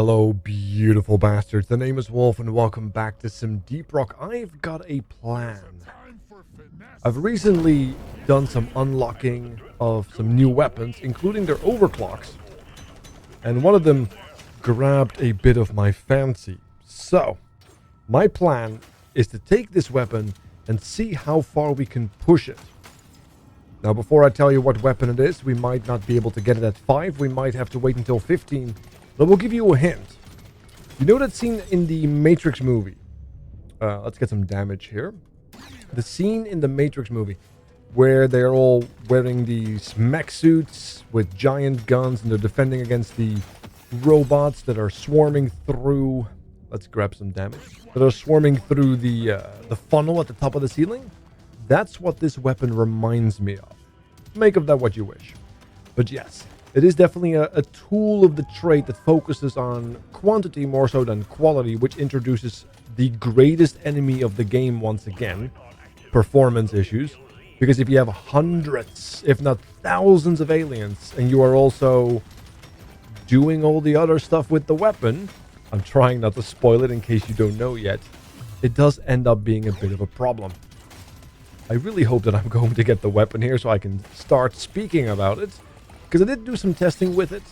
Hello, beautiful bastards. The name is Wolf, and welcome back to some Deep Rock. I've got a plan. I've recently done some unlocking of some new weapons, including their overclocks. And one of them grabbed a bit of my fancy. So, my plan is to take this weapon and see how far we can push it. Now, before I tell you what weapon it is, we might not be able to get it at 5. We might have to wait until 15. But we'll give you a hint. You know that scene in the Matrix movie? Let's get some damage here. The scene in the Matrix movie where they're all wearing these mech suits with giant guns and they're defending against the robots that are swarming through... Let's grab some damage. That are swarming through the funnel at the top of the ceiling. That's what this weapon reminds me of. Make of that what you wish. But yes, it is definitely a tool of the trade that focuses on quantity more so than quality, which introduces the greatest enemy of the game once again, performance issues. Because if you have hundreds, if not thousands of aliens, and you are also doing all the other stuff with the weapon, I'm trying not to spoil it in case you don't know yet, it does end up being a bit of a problem. I really hope that I'm going to get the weapon here so I can start speaking about it. Because I did do some testing with it,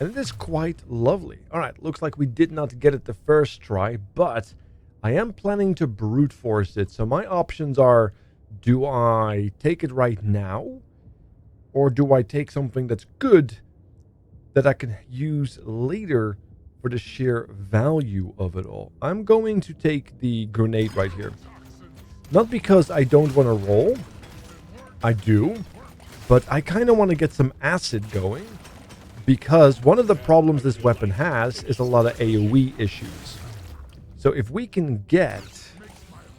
and it is quite lovely. Alright, looks like we did not get it the first try, but I am planning to brute force it. So my options are, do I take it right now? Or do I take something that's good that I can use later for the sheer value of it all? I'm going to take the grenade right here. Not because I don't want to roll. I do. But I kind of want to get some acid going, because one of the problems this weapon has is a lot of AoE issues. So if we can get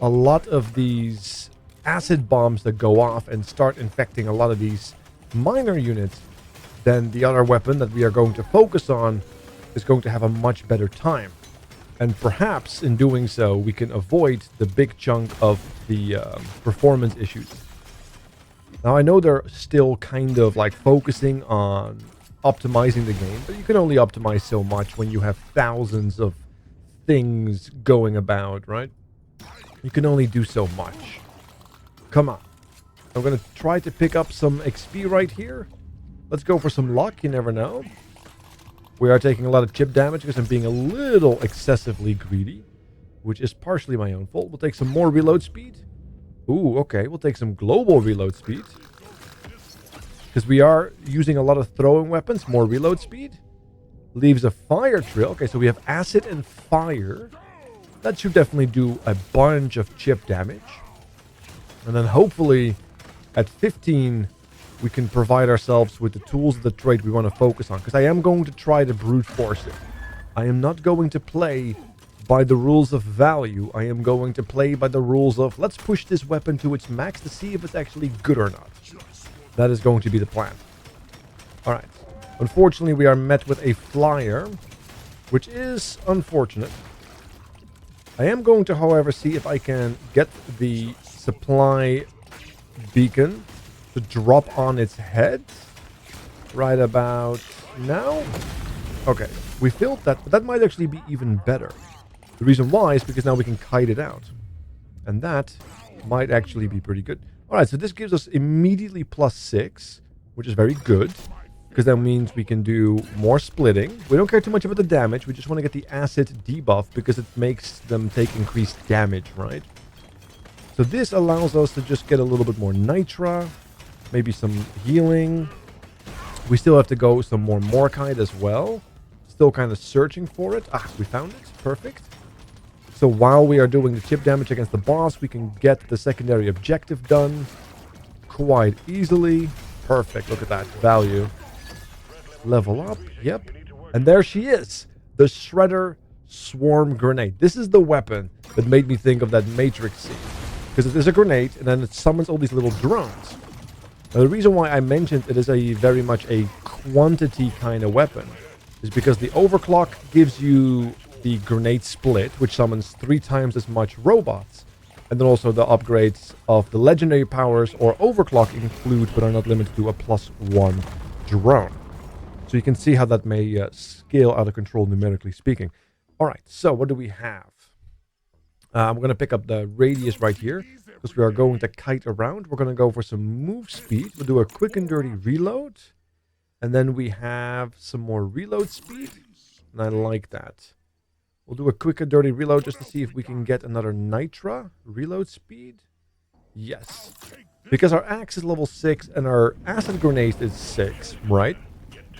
a lot of these acid bombs that go off and start infecting a lot of these minor units, then the other weapon that we are going to focus on is going to have a much better time. And perhaps in doing so, we can avoid the big chunk of the performance issues. Now, I know they're still kind of like focusing on optimizing the game, but you can only optimize so much when you have thousands of things going about, right? You can only do so much. Come on. I'm going to try to pick up some XP right here. Let's go for some luck. You never know. We are taking a lot of chip damage because I'm being a little excessively greedy, which is partially my own fault. We'll take some more reload speed. Ooh, okay, we'll take some global reload speed. Because we are using a lot of throwing weapons, more reload speed. Leaves a fire trail. Okay, so we have acid and fire. That should definitely do a bunch of chip damage. And then hopefully at 15, we can provide ourselves with the tools of the trade we want to focus on. Because I am going to try to brute force it. I am not going to play by the rules of value. I am going to play by the rules of let's push this weapon to its max to see if it's actually good or not. That is going to be the plan. Alright. Unfortunately, we are met with a flyer, which is unfortunate. I am going to, however, see if I can get the supply beacon to drop on its head right about now. Okay, we filled that, but that might actually be even better. The reason why is because now we can kite it out. And that might actually be pretty good. Alright, so this gives us immediately +6, which is very good. Because that means we can do more splitting. We don't care too much about the damage. We just want to get the acid debuff because it makes them take increased damage, right? So this allows us to just get a little bit more nitra. Maybe some healing. We still have to go some more Morkite as well. Still kind of searching for it. Ah, we found it. Perfect. So while we are doing the chip damage against the boss, we can get the secondary objective done quite easily. Perfect. Look at that value. Level up. Yep. And there she is. The Shredder Swarm Grenade. This is the weapon that made me think of that Matrix scene. Because it is a grenade and then it summons all these little drones. Now the reason why I mentioned it is a very much a quantity kind of weapon is because the overclock gives you the grenade split, which summons 3 times as much robots. And then also the upgrades of the legendary powers or overclock include, but are not limited to, a +1 drone. So you can see how that may scale out of control numerically speaking. All right, so what do we have? I'm going to pick up the radius right here because we are going to kite around. We're going to go for some move speed. We'll do a quick and dirty reload. And then we have some more reload speed. And I like that. We'll do a quick and dirty reload just to see if we can get another Nitra reload speed. Yes. Because our axe is level 6 and our acid grenade is 6, right?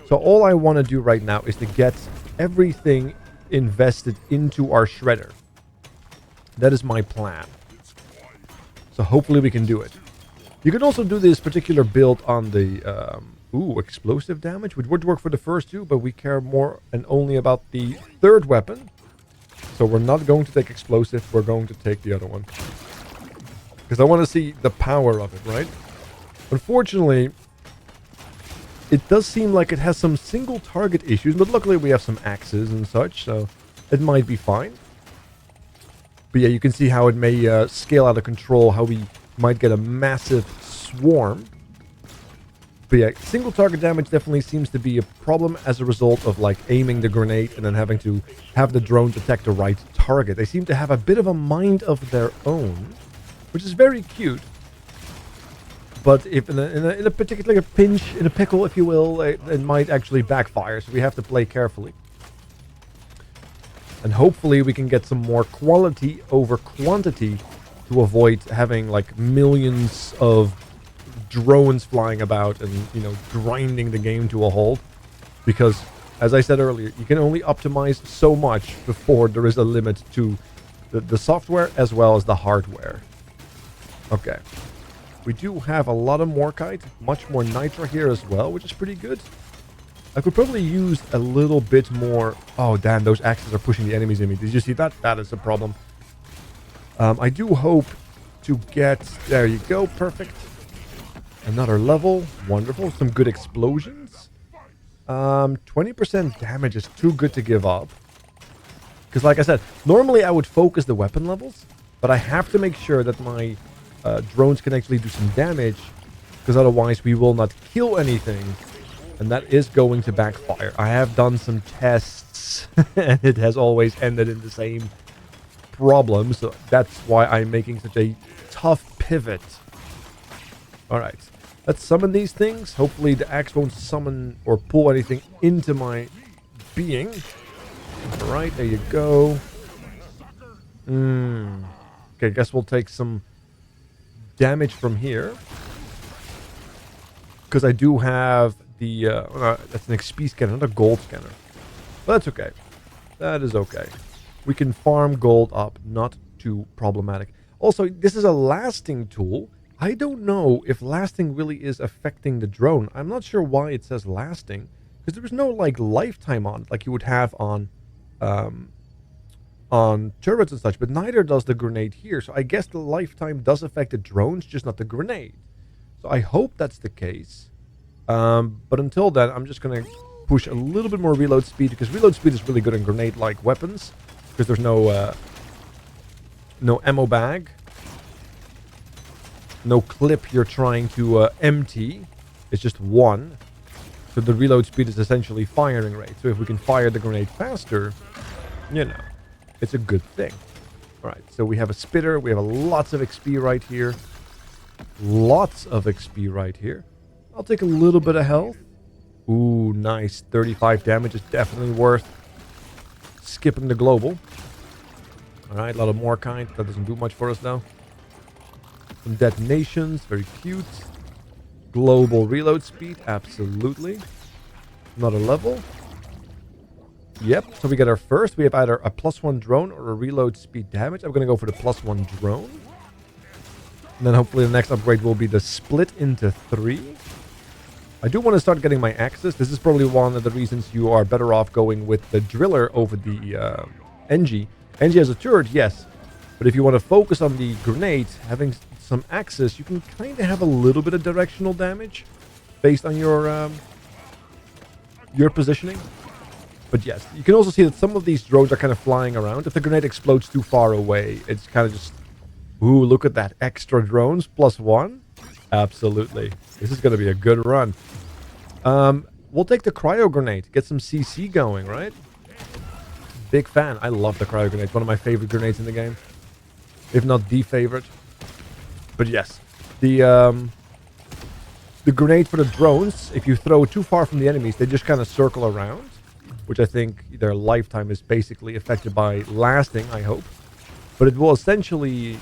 So all I want to do right now is to get everything invested into our shredder. That is my plan. So hopefully we can do it. You can also do this particular build on the explosive damage, which would work for the first two, but we care more and only about the third weapon. So we're not going to take explosive, we're going to take the other one. Because I want to see the power of it, right? Unfortunately, it does seem like it has some single target issues, but luckily we have some axes and such, so it might be fine. But yeah, you can see how it may scale out of control, how we might get a massive swarm. But yeah, single target damage definitely seems to be a problem as a result of like aiming the grenade and then having to have the drone detect the right target. They seem to have a bit of a mind of their own, which is very cute. But if in a particular pinch, in a pickle, if you will, it might actually backfire. So we have to play carefully. And hopefully we can get some more quality over quantity to avoid having like millions of drones flying about and, you know, grinding the game to a halt. Because, as I said earlier, you can only optimize so much before there is a limit to the software as well as the hardware. Okay. We do have a lot of Morkite, much more Nitra here as well, which is pretty good. I could probably use a little bit more... Oh, damn, those axes are pushing the enemies in me. Did you see that? That is a problem. I do hope to get... There you go, perfect. Another level, wonderful. Some good explosions. 20% damage is too good to give up. Because like I said, normally I would focus the weapon levels, but I have to make sure that my drones can actually do some damage, because otherwise we will not kill anything. And that is going to backfire. I have done some tests, and it has always ended in the same problem. So that's why I'm making such a tough pivot. Alright, let's summon these things. Hopefully the axe won't summon or pull anything into my being. Alright, there you go. Okay, guess we'll take some damage from here. Because I do have the... that's an XP scanner, not a gold scanner. But that's okay. That is okay. We can farm gold up, not too problematic. Also, this is a lasting tool. I don't know if lasting really is affecting the drone. I'm not sure why it says lasting. Because there's no, like, lifetime on it, like you would have on turrets and such. But neither does the grenade here. So I guess the lifetime does affect the drones, just not the grenade. So I hope that's the case. But until then, I'm just going to push a little bit more reload speed, because reload speed is really good in grenade-like weapons, because there's no ammo bag, no clip you're trying to empty. It's just one. So the reload speed is essentially firing rate. So if we can fire the grenade faster, you know, it's a good thing. All right, so we have a spitter. We have lots of XP right here. Lots of XP right here. I'll take a little bit of health. Ooh, nice. 35 damage is definitely worth skipping the global. Alright, a lot of more kind. That doesn't do much for us though. Some detonations. Very cute. Global reload speed. Absolutely. Another level. Yep. So we get our first. We have either a +1 drone or a reload speed damage. I'm going to go for the +1 drone. And then hopefully the next upgrade will be the split into 3. I do want to start getting my axes. This is probably one of the reasons you are better off going with the driller over the NG. NG has a turret, yes. But if you want to focus on the grenade, having some axes, you can kind of have a little bit of directional damage based on your positioning. But yes, you can also see that some of these drones are kind of flying around. If the grenade explodes too far away, it's kind of just... Ooh, look at that. Extra drones +1. Absolutely. This is going to be a good run. we'll take the cryo grenade. Get some CC going, right? Big fan. I love the cryo grenade. One of my favorite grenades in the game. If not the favorite. But yes. The grenade for the drones, if you throw too far from the enemies, they just kind of circle around. Which I think their lifetime is basically affected by lasting, I hope. But it will essentially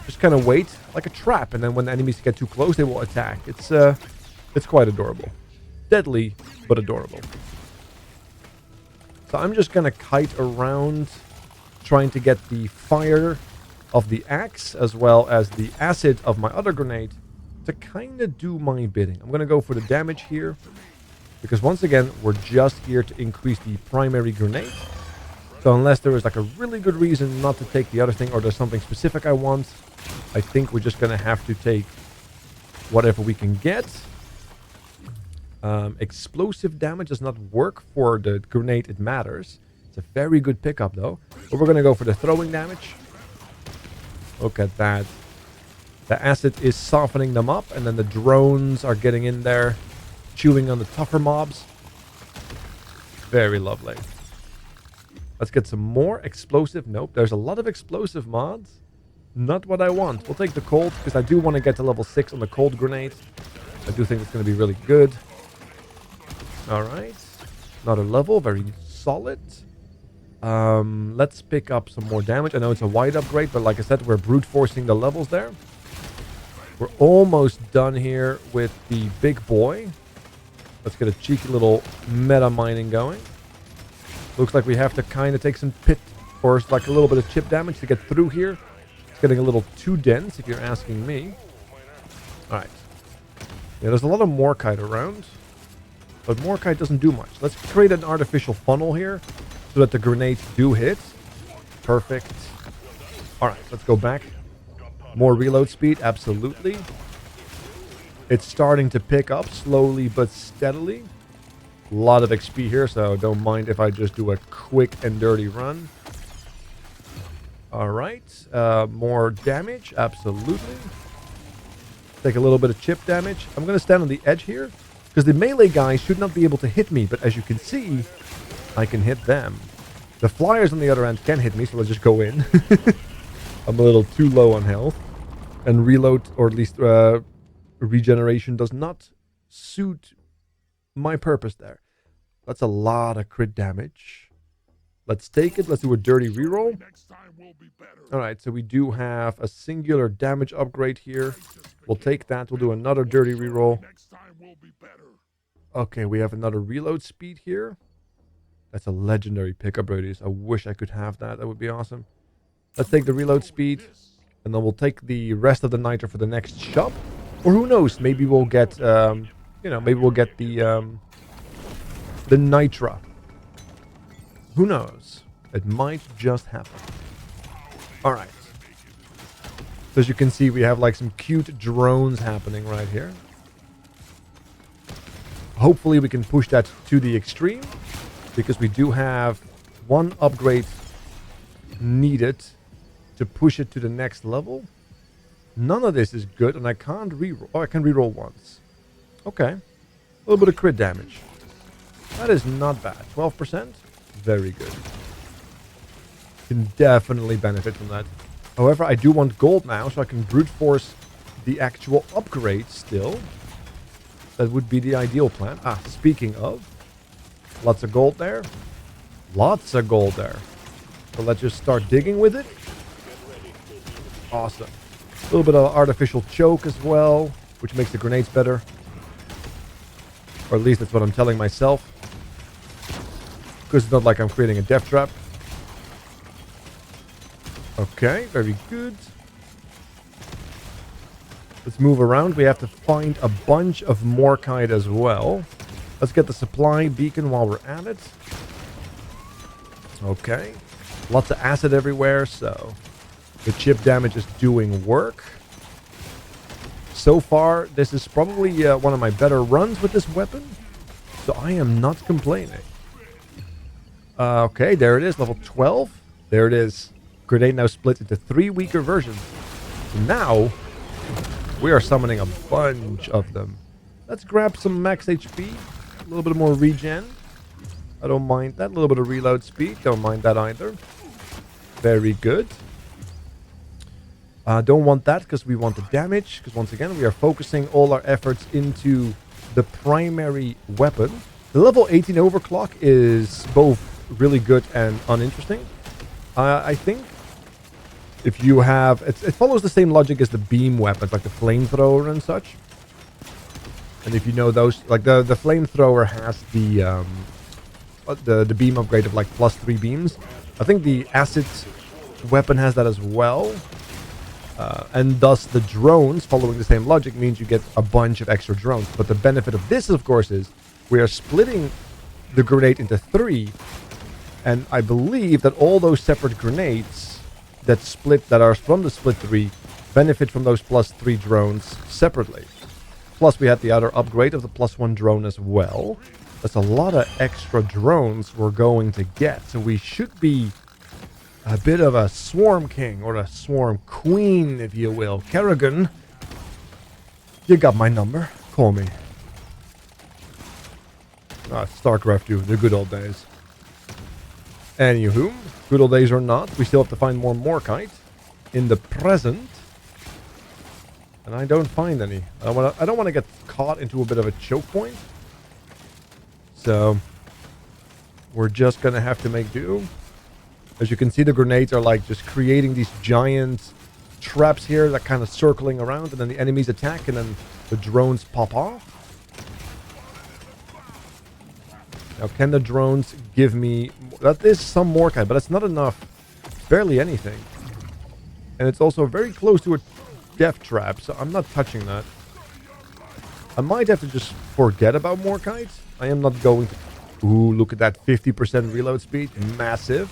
just kind of wait like a trap. And then when the enemies get too close, they will attack. It's quite adorable. Deadly, but adorable. So I'm just going to kite around trying to get the fire of the axe as well as the acid of my other grenade to kind of do my bidding. I'm going to go for the damage here because once again, we're just here to increase the primary grenade. So unless there is like a really good reason not to take the other thing or there's something specific I want, I think we're just going to have to take whatever we can get. Explosive damage does not work for the grenade, it matters. It's a very good pickup though. But we're going to go for the throwing damage. Look at that. The acid is softening them up and then the drones are getting in there, chewing on the tougher mobs. Very lovely. Let's get some more explosive. Nope, there's a lot of explosive mods. Not what I want. We'll take the cold because I do want to get to level 6 on the cold grenade. I do think it's going to be really good. Alright. Another level. Very solid. Let's pick up some more damage. I know it's a wide upgrade, but like I said, we're brute forcing the levels there. We're almost done here with the big boy. Let's get a cheeky little meta mining going. Looks like we have to kind of take some pit or like a little bit of chip damage to get through here. It's getting a little too dense if you're asking me. Alright. Yeah, there's a lot of Morkite around. But Morkite doesn't do much. Let's create an artificial funnel here so that the grenades do hit. Perfect. Alright, let's go back. More reload speed, absolutely. It's starting to pick up slowly but steadily. A lot of XP here, so don't mind if I just do a quick and dirty run. Alright, more damage, absolutely. Take a little bit of chip damage. I'm going to stand on the edge here, because the melee guys should not be able to hit me, but as you can see, I can hit them. The flyers on the other end can hit me, so let's just go in. I'm a little too low on health. And reload, or at least regeneration, does not suit my purpose there. That's a lot of crit damage. Let's take it. Let's do a dirty reroll. Alright, so we do have a singular damage upgrade here. We'll take that. We'll do another dirty reroll. Okay, we have another reload speed here. That's a legendary pickup, brothers. I wish I could have that. That would be awesome. Let's take the reload speed. And then we'll take the rest of the nitro for the next shop. Or who knows, maybe we'll get, maybe we'll get the nitra. Who knows? It might just happen. Alright. So as you can see, we have like some cute drones happening right here. Hopefully we can push that to the extreme. Because we do have one upgrade needed to push it to the next level. None of this is good, and I can't reroll. Oh, I can reroll once. Okay. A little bit of crit damage. That is not bad. 12%? Very good. Can definitely benefit from that. However, I do want gold now, so I can brute force the actual upgrade still. That would be the ideal plan. Ah, speaking of, lots of gold there. Lots of gold there. So let's just start digging with it. Awesome. A little bit of artificial choke as well, which makes the grenades better. Or at least that's what I'm telling myself. Because it's not like I'm creating a death trap. Okay, very good. Let's move around. We have to find a bunch of Morkite as well. Let's get the supply beacon while we're at it. Okay. Lots of acid everywhere, so the chip damage is doing work. So far, this is probably one of my better runs with this weapon. So I am not complaining. Okay, there it is, level 12. There it is. Grenade now split into 3 weaker versions. So now, we are summoning a bunch of them. Let's grab some max HP. little bit more regen. I don't mind that. A little bit of reload speed. Don't mind that either. Very good. Don't want that because we want the damage. Because once again, we are focusing all our efforts into the primary weapon. The level 18 overclock is both really good and uninteresting. I think if you have... It follows the same logic as the beam weapons, like the flamethrower and such. And if you know those... Like the flamethrower has the beam upgrade of like +3 beams. I think the acid weapon has that as well. And thus the drones, following the same logic, means you get a bunch of extra drones. But the benefit of this, of course, is we are splitting the grenade into 3. And I believe that all those separate grenades that are from the split 3 benefit from those +3 drones separately. Plus we had the other upgrade of the +1 drone as well. That's a lot of extra drones we're going to get. So we should be a bit of a swarm king, or a swarm queen, if you will. Kerrigan, you got my number. Call me. StarCraft 2, the good old days. Anywho, good old days or not, we still have to find more Morkite in the present. And I don't find any. I don't want to get caught into a bit of a choke point. So we're just gonna have to make do. As you can see, the grenades are like just creating these giant traps here that kind of circling around, and then the enemies attack, and then the drones pop off. Now, can the drones give me... That is some Morkite, but it's not enough. Barely anything. And it's also very close to a death trap, so I'm not touching that. I might have to just forget about Morkite. I am not going to... Ooh, look at that 50% reload speed. Massive.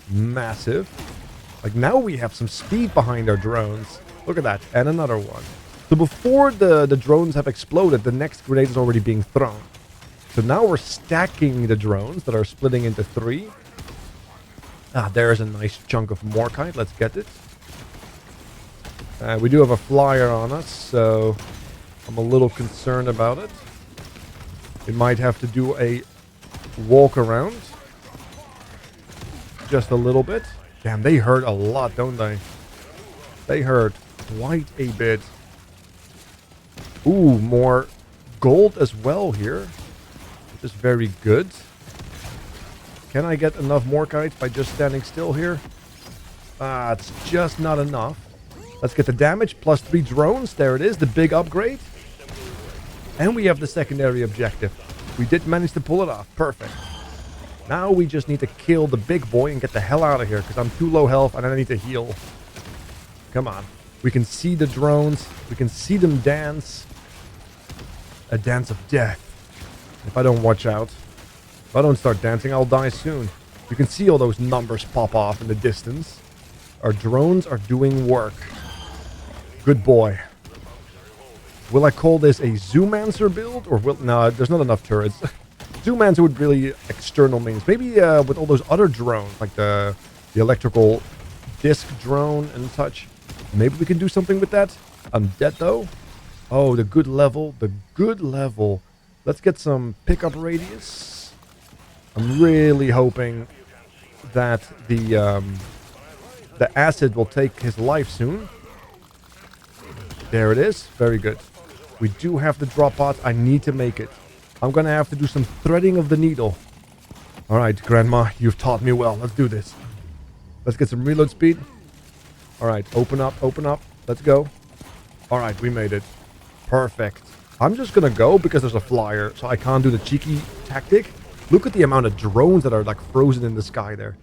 Massive. Like, now we have some speed behind our drones. Look at that. And another one. So before the drones have exploded, the next grenade is already being thrown. So now we're stacking the drones that are splitting into 3. There's a nice chunk of Morkite. Let's get it. We do have a flyer on us, so I'm a little concerned about it. We might have to do a walk around. Just a little bit. Damn, they hurt a lot, don't they? They hurt quite a bit. Ooh, more gold as well here. Which is very good. Can I get enough Morkite by just standing still here? It's just not enough. Let's get the damage. +3 drones. There it is. The big upgrade. And we have the secondary objective. We did manage to pull it off. Perfect. Now we just need to kill the big boy and get the hell out of here, because I'm too low health and I need to heal. Come on. We can see the drones. We can see them dance. A dance of death. If I don't watch out. If I don't start dancing, I'll die soon. You can see all those numbers pop off in the distance. Our drones are doing work. Good boy. Will I call this a Zoomancer build? Or will... No, there's not enough turrets. Zoomancer would really external means. Maybe with all those other drones, like the electrical disc drone and such. Maybe we can do something with that. I'm dead though. Oh, the good level. The good level. Let's get some pickup radius. I'm really hoping that the acid will take his life soon. There it is. Very good. We do have the drop pod. I need to make it. I'm gonna have to do some threading of the needle. Alright, Grandma, you've taught me well. Let's do this. Let's get some reload speed. Alright, open up, open up. Let's go. Alright, we made it. Perfect. I'm just gonna go because there's a flyer, so I can't do the cheeky tactic. Look at the amount of drones that are like frozen in the sky there.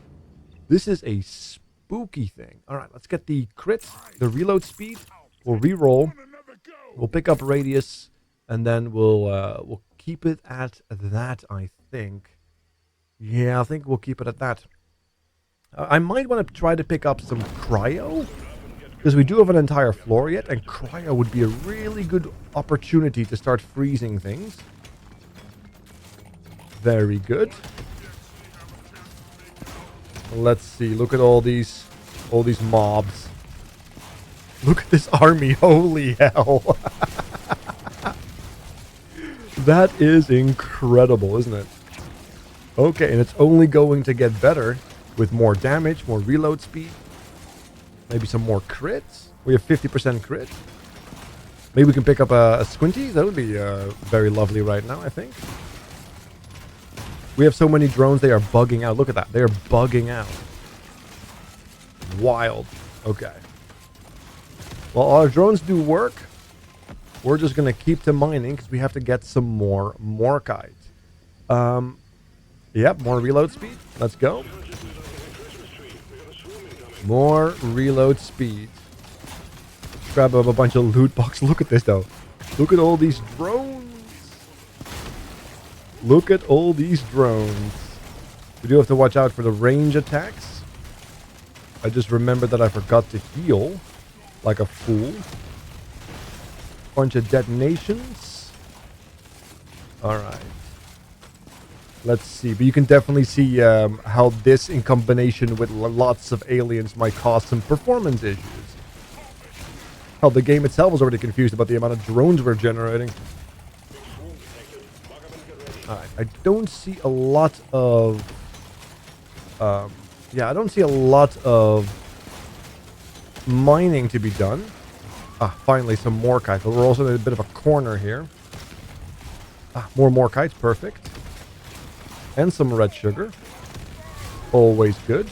This is a spooky thing. Alright, let's get the crit, the reload speed. We'll re-roll. We'll pick up radius, and then we'll keep it at that, I think. Yeah, I think we'll keep it at that. I might want to try to pick up some cryo, because we do have an entire floor yet, and cryo would be a really good opportunity to start freezing things. Very good. Let's see. Look at all these mobs. Look at this army. Holy hell. That is incredible, isn't it? Okay, and it's only going to get better with more damage, more reload speed. Maybe some more crits. We have 50% crit. Maybe we can pick up a squinty. That would be very lovely right now, I think. We have so many drones, they are bugging out. Look at that. They are bugging out. Wild. Okay. Well, our drones do work. We're just going to keep them mining because we have to get some more Morkite. Yep, more reload speed. Let's go. More reload speed. Grab up a bunch of loot boxes. Look at this, though. Look at all these drones. Look at all these drones. We do have to watch out for the range attacks. I just remembered that I forgot to heal like a fool. Bunch of detonations. Alright. Let's see. But you can definitely see how this in combination with lots of aliens might cause some performance issues. Hell, the game itself was already confused about the amount of drones we're generating. Alright, I don't see a lot of... yeah, I don't see a lot of mining to be done. Ah, finally some Morkite. But we're also in a bit of a corner here. Ah, more Morkite, perfect. And some red sugar. Always good.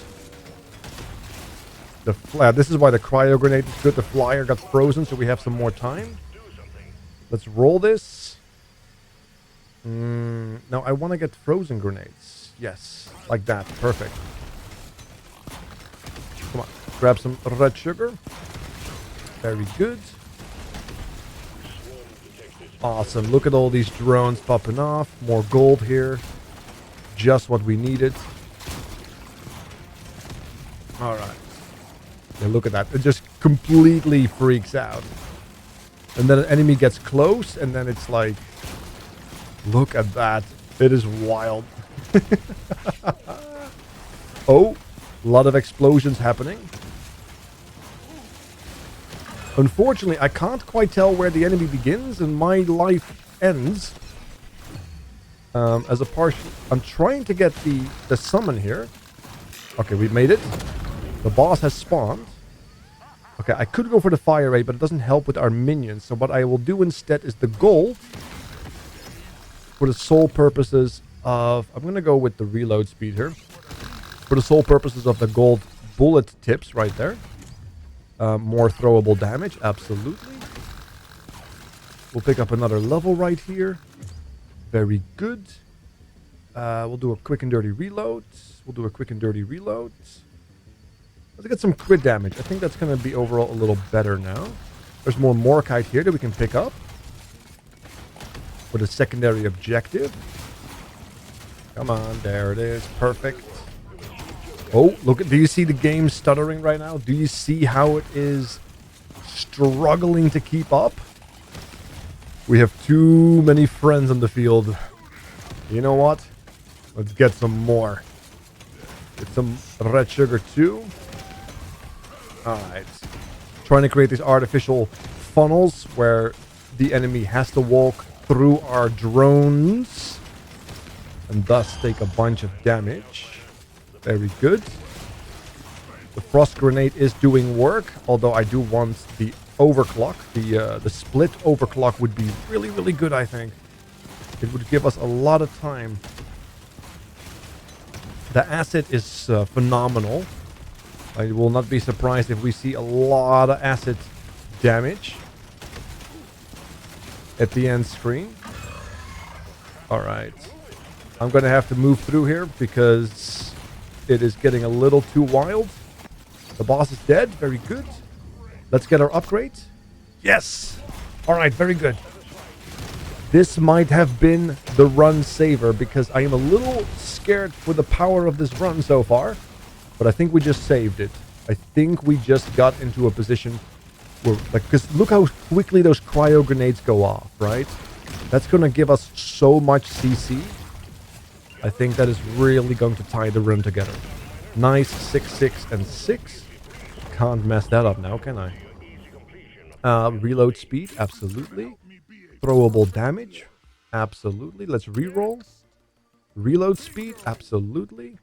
This is why the cryo grenade is good. The flyer got frozen, so we have some more time. Let's roll this. No, I want to get frozen grenades. Yes, like that. Perfect. Come on, grab some red sugar. Very good. Awesome. Look at all these drones popping off. More gold here. Just what we needed. Alright. Yeah, look at that. It just completely freaks out. And then an enemy gets close, and then it's like... Look at that. It is wild. Oh, a lot of explosions happening. Unfortunately, I can't quite tell where the enemy begins and my life ends. As a partial... I'm trying to get the summon here. Okay, we made it. The boss has spawned. Okay, I could go for the fire rate, but it doesn't help with our minions. So what I will do instead is the gold. For the sole purposes of... I'm going to go with the reload speed here. For the sole purposes of the gold bullet tips right there. More throwable damage, absolutely. We'll pick up another level right here. Very good. We'll do a quick and dirty reload. Let's get some crit damage. I think that's going to be overall a little better now. There's more Morkite here that we can pick up. For the secondary objective. Come on, there it is. Perfect. Oh, look at... Do you see the game stuttering right now? Do you see how it is struggling to keep up? We have too many friends on the field. You know what? Let's get some more. Get some red sugar too. Alright. Trying to create these artificial funnels where the enemy has to walk through our drones. And thus take a bunch of damage. Very good. The frost grenade is doing work, although I do want the overclock. The split overclock would be really, really good, I think. It would give us a lot of time. The acid is phenomenal. I will not be surprised if we see a lot of acid damage at the end screen. Alright. I'm going to have to move through here because it is getting a little too wild. The boss is dead. Very good. Let's get our upgrade. Yes! Alright, very good. This might have been the run saver because I am a little scared for the power of this run so far. But I think we just saved it. I think we just got into a position where... Because look how quickly those cryo grenades go off, right? That's going to give us so much CC. I think that is really going to tie the run together. Nice 6, 6, and 6. Can't mess that up now, can I? Reload speed, absolutely. Throwable damage, Absolutely. Let's reroll. Reload speed. Absolutely.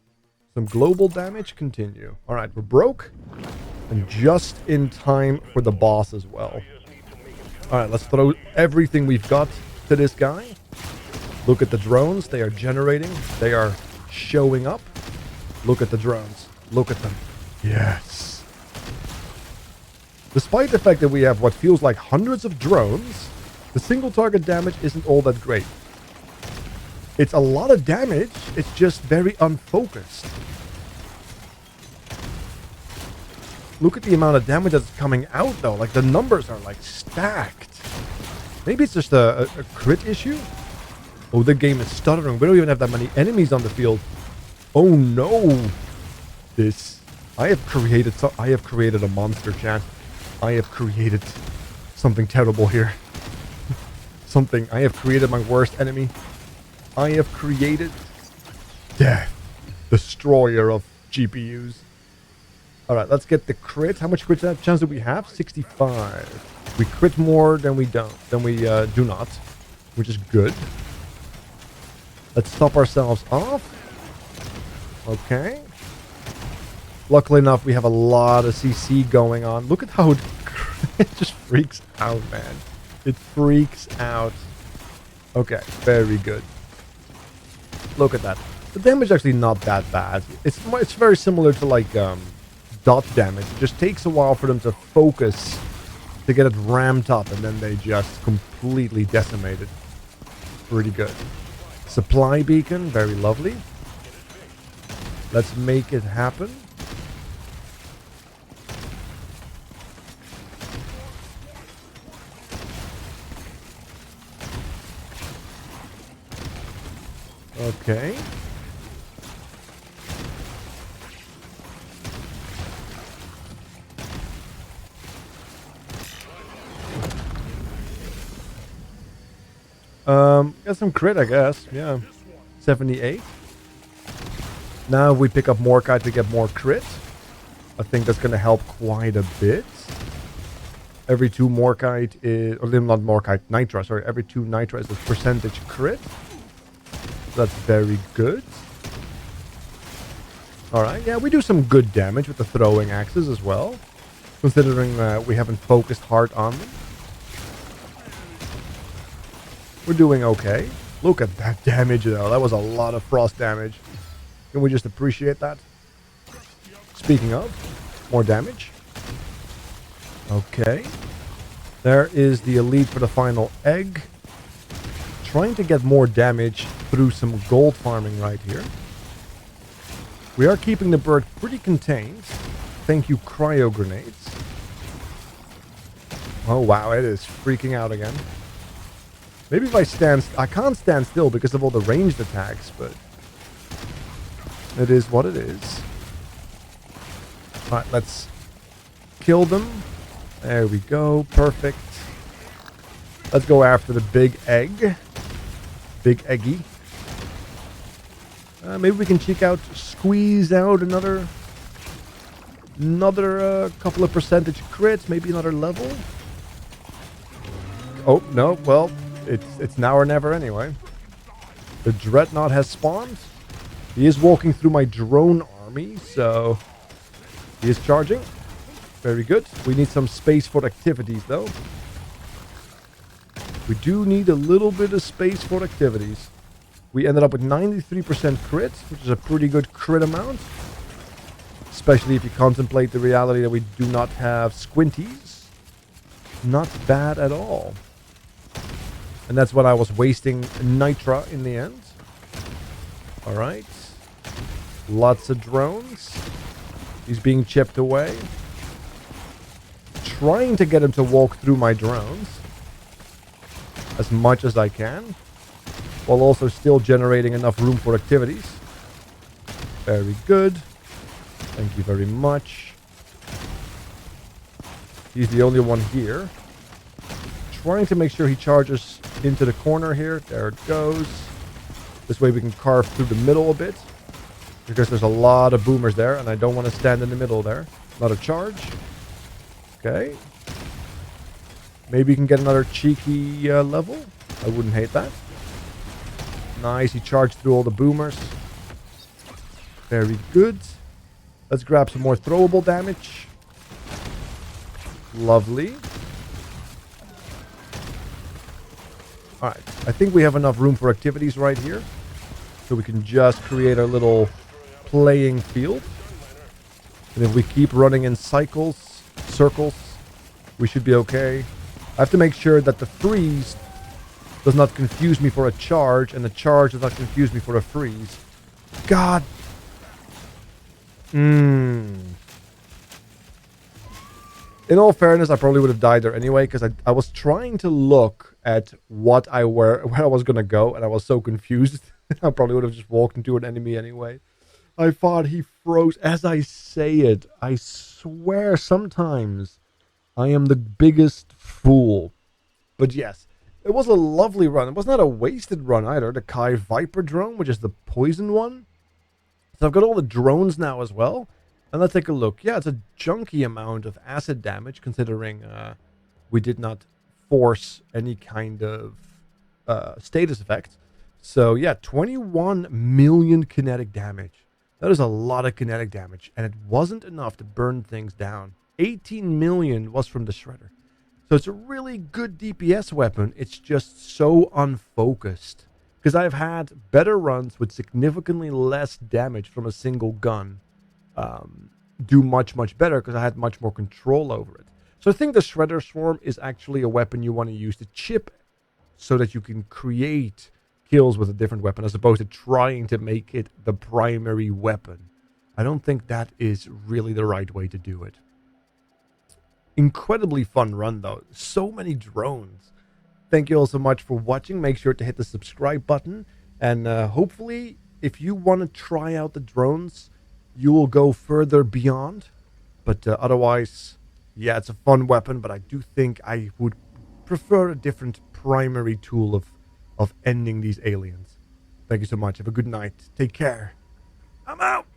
Some global damage. Continue. All right, we're broke. And just in time for the boss as well. All right, let's throw everything we've got to this guy. Look at the drones. They are generating. They are showing up. Look at the drones. Look at them. Yes. Despite the fact that we have what feels like hundreds of drones, the single target damage isn't all that great. It's a lot of damage. It's just very unfocused. Look at the amount of damage that's coming out though. Like the numbers are like stacked. Maybe it's just a crit issue. Oh, the game is stuttering. We don't even have that many enemies on the field. Oh no. I have created a monster, chat. I have created something terrible here. I have created my worst enemy. I have created death. Destroyer of GPUs. Alright, let's get the crit. How much crit chance do we have? 65. We crit more than we do not, which is good. Let's stop ourselves off. Okay. Luckily enough, we have a lot of CC going on. Look at how it just freaks out, man. It freaks out. Okay, very good. Look at that. The damage is actually not that bad. It's very similar to like dot damage. It just takes a while for them to focus to get it ramped up, and then they just completely decimate it. Pretty good. Supply beacon, very lovely. Let's make it happen. Okay. Got some crit, I guess. Yeah. 78. Now if we pick up Morkite to get more crit. I think that's going to help quite a bit. Every 2 Morkite is... Or not Morkite, Nitra, sorry. Every 2 Nitra is a percentage crit. That's very good. Alright, yeah, we do some good damage with the throwing axes as well. Considering we haven't focused hard on them. We're doing okay. Look at that damage though. That was a lot of frost damage. Can we just appreciate that? Speaking of, more damage. Okay. There is the elite for the final egg. Trying to get more damage through some gold farming right here. We are keeping the bird pretty contained. Thank you, cryo grenades. Oh wow, it is freaking out again. Maybe if I can't stand still because of all the ranged attacks, but it is what it is. Alright, let's kill them. There we go, perfect. Let's go after the big egg. Big eggy. Maybe we can squeeze out another couple of percentage crits, maybe another level. Oh, no, well, it's now or never anyway. The Dreadnought has spawned. He is walking through my drone army, so he is charging. Very good. We need some space for activities, though. We do need a little bit of space for activities. We ended up with 93% crit, which is a pretty good crit amount. Especially if you contemplate the reality that we do not have squinties. Not bad at all. And that's what I was wasting Nitra in the end. Alright. Lots of drones. He's being chipped away. Trying to get him to walk through my drones as much as I can, while also still generating enough room for activities. Very good. Thank you very much. He's the only one here. Trying to make sure he charges into the corner here. There it goes. This way we can carve through the middle a bit, because there's a lot of boomers there, and I don't want to stand in the middle there. Not a charge. Okay. Maybe you can get another cheeky level. I wouldn't hate that. Nice, he charged through all the boomers. Very good. Let's grab some more throwable damage. Lovely. Alright, I think we have enough room for activities right here. So we can just create our little playing field. And if we keep running in circles, we should be okay. I have to make sure that the freeze does not confuse me for a charge, and the charge does not confuse me for a freeze. God. In all fairness, I probably would have died there anyway, because I was trying to look at where I was going to go, and I was so confused. I probably would have just walked into an enemy anyway. I thought he froze. As I say it, I swear sometimes I am the biggest fool. But yes, it was a lovely run. It was not a wasted run either. The Kai Viper drone, which is the poison one. So I've got all the drones now as well. And let's take a look. Yeah, it's a junky amount of acid damage, considering we did not force any kind of status effect. So yeah, 21 million kinetic damage. That is a lot of kinetic damage. And it wasn't enough to burn things down. 18 million was from the shredder. So it's a really good DPS weapon. It's just so unfocused. Because I've had better runs with significantly less damage from a single gun do much, much better because I had much more control over it. So I think the Shredder Swarm is actually a weapon you want to use to chip so that you can create kills with a different weapon as opposed to trying to make it the primary weapon. I don't think that is really the right way to do it. Incredibly fun run though. So many drones. Thank you all so much for watching. Make sure to hit the subscribe button. And hopefully, if you want to try out the drones, you will go further beyond. But otherwise, yeah, it's a fun weapon. But I do think I would prefer a different primary tool of ending these aliens. Thank you so much. Have a good night. Take care. I'm out.